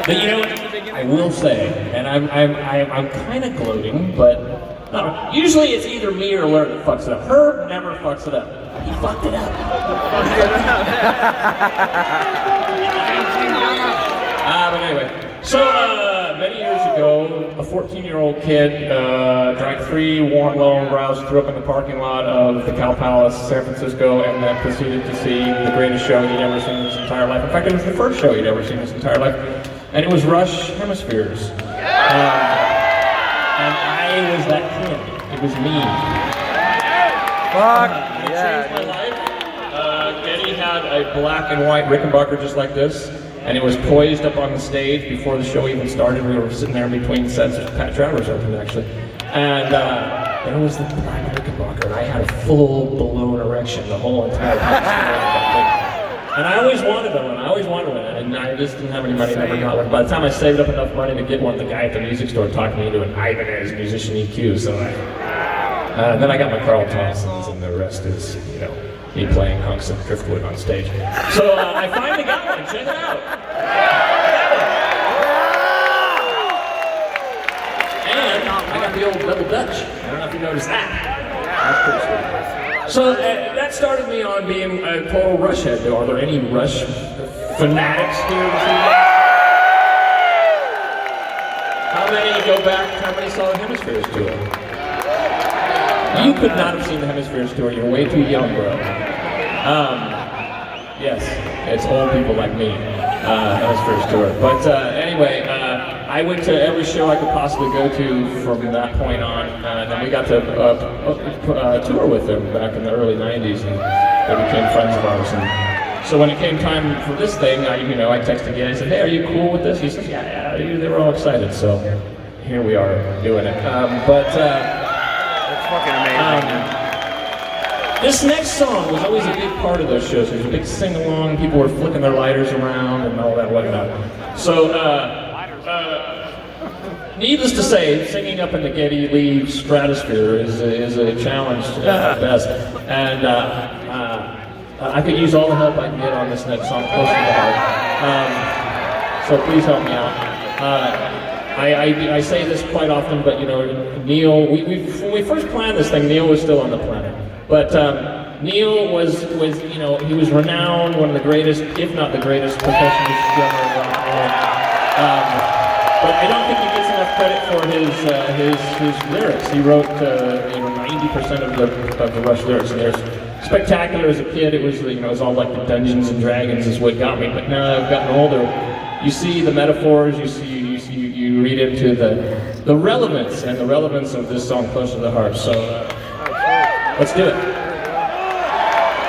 But you know what? I will say, and I'm kind of gloating, but usually it's either me or Larry that fucks it up. Herb never fucks it up. He fucked it up. But anyway, so many years ago, a 14-year-old kid drank 3 warm lone browse, threw up in the parking lot of the Cal Palace, San Francisco, and then proceeded to see the greatest show he'd ever seen in his entire life. In fact, it was the first show he'd ever seen in his entire life, and it was Rush Hemispheres. And I was that kid. It was me. Fuck It changed my life. Eddie had a black and white Rickenbacker just like this, and it was poised up on the stage before the show even started. We were sitting there between sets. Pat Travers opened actually, and there was the black Rickenbacker, and I had a full balloon erection the whole entire time. And I always wanted one. And I just didn't have any money, never got one. By the time I saved up enough money to get one, the guy at the music store talked me into an Ibanez musician EQ. So then I got my Carl Thompsons, and the rest is, you know, me playing hunks of driftwood on stage. So I finally got one. Check it out. And I got the old double Dutch. I don't know if you noticed that. That's pretty sweet. So that started me on being a total Rush head. Are there any Rush fanatics here this evening? How many go back? How many saw the Hemispheres tour? You could not have seen the Hemispheres tour. You're way too young, bro. Yes, it's old people like me. Hemispheres tour. But anyway, I went to every show I could possibly go to from that point on, and then we got to tour with them back in the early '90s, and they became friends of ours. And so when it came time for this thing, I texted Geddy. I said, "Hey, are you cool with this?" He said, "Yeah." They were all excited, so here we are doing it. That's fucking amazing. This next song was always a big part of those shows. There was a big sing-along, people were flicking their lighters around and all that whatnot. So, needless to say, singing up in the Geddy Lee stratosphere is a challenge at best. And I could use all the help I can get on this next song, Close to the Heart. So please help me out. I say this quite often, but you know, Neil, when we first planned this thing, Neil was still on the planet. But Neil was you know, he was renowned, one of the greatest, if not the greatest, percussionist drummer around the world. But I don't think he gets enough credit for his lyrics. He wrote 90% of the Rush lyrics, and they're spectacular. As a kid, it was it was all like the Dungeons and Dragons is what got me. But now I've gotten older, you see the metaphors, you read into the relevance of this song, Close to the Heart. So let's do it.